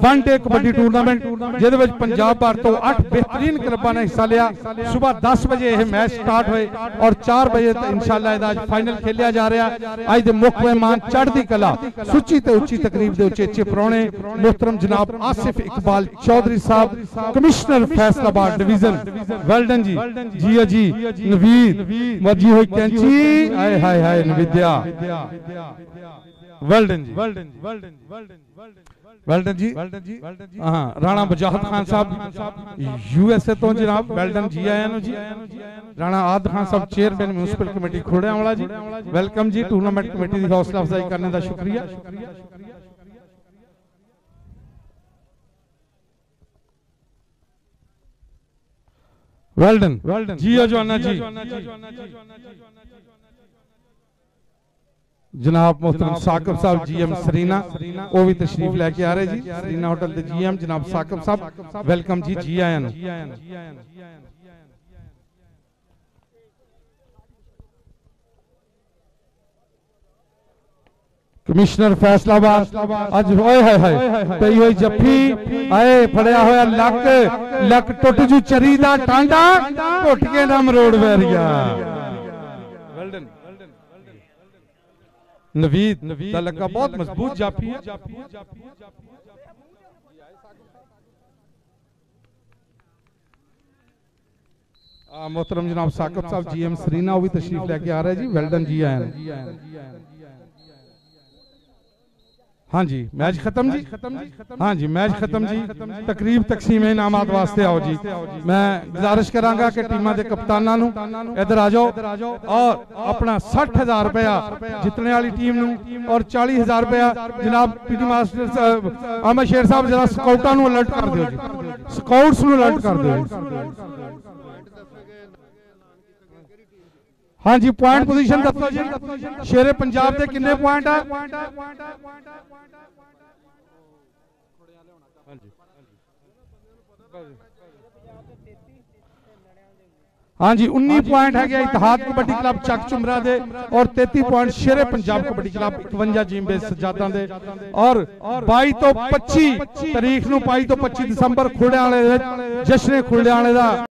वनडे कबड्डी टूरनामेंट जिहदे विच पंजाब भर तो 8 बेहतरीन क्लबां ने हिस्सा लिया। सुबह 10 बजे यह मैच स्टार्ट होए और 4 बजे इंशाअल्लाह इहदा अज फाइनल खेलिया जा रहा। अज दे मुख मेहमान चढ़दी कला सुची ते उच्ची तकरीब दे उचेचे परौणे मोहतरम जनाब आसिफ इकबाल चौधरी साहब commissioner Faisalabad division. Well done जी जी जी नवीद मर्जी हुई कैंची हाय हाय हाय नविद्या। वेल डन जी वेल डन जी। हां राणा मुजाहिद खान साहब यूएसए तो जनाब वेल डन जी आया नो जी। राणा आद खान साहब चेयरमैन म्यूनिसिपल कमेटी खोड़ियांवाला जी वेलकम जी। टूर्नामेंट कमेटी की हौसला अफजाई करने का शुक्रिया। वेल डन जी जवाना जी। जनाब मोहतरम साकिब साहब जीएम सरीना वो भी तशरीफ लेके आ रहे जी। सरीना होटल के जीएम जनाब साकिब साहब वेलकम जी जी आया नो। कमिश्नर फैसलाबाद अज होए हाय पई होई जफ्फी आए फड़िया होया लक लक टुट जू चरी दा टांडा घुट के ना मरोड़ वैरिया। नवीद दा लगा बहुत मजबूत जाफी है। मोहतरम जनाब साकिब साहब जीएम सरीना वो भी तशरीफ लेके आ रहे जी। वेल डन जी आए। हाँ जी मैच खत्म जी। हाँ जी मैच खत्म जी। तकरीब तकसीम इनामात वास्ते आओ जी। मैं गुजारिश करांगा कि टीमां दे कप्तानां नूं इधर आ जाओ और अपना 60,000 रुपया जितने वाली टीम नूं और 40,000 रुपया जनाब पीटी मास्टर अहमद शेर साहब जरा स्काउटां नूं अलर्ट कर दिओ जी। स्काउट्स नूं अलर्ट कर दिओ। हाँ जी पॉइंट पोजीशन दसो जी। शेरे पंजाब के कितने पॉइंट है? हाँ जी 19 पॉइंट है इतिहाद कबड्डी क्लब चक चुमरा दे और 33 पॉइंट शेरे पंजाब कबड्डी क्लब 51 जिम्बे सजादा दे और 22 तो 25 तारीख नूं 22 तो 25 दिसंबर खुड़ियां वाले जश्न खुड़ियां वाले दा